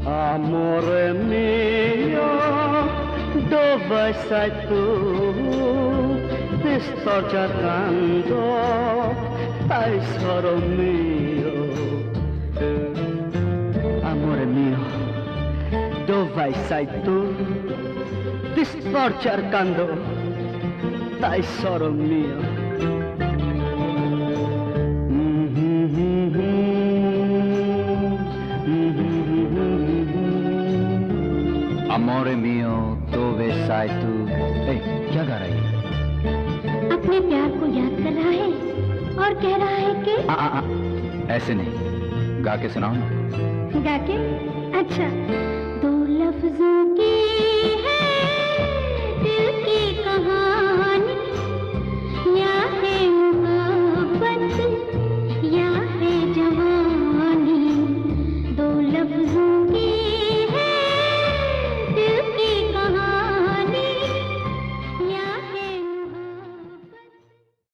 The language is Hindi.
Amore mio, dove sei tu? Ti sto cercando, tesoro mio. Amore mio, dove sei tu? Ti sto cercando, tesoro mio. अमोरे मियो dove sei tu? क्या गा रही है? अपने प्यार को याद कर रहा है और कह रहा है कि ऐसे नहीं, गा के सुनाओ ना। गा के? अच्छा, दो लफ्जों की है दिल की कहानी,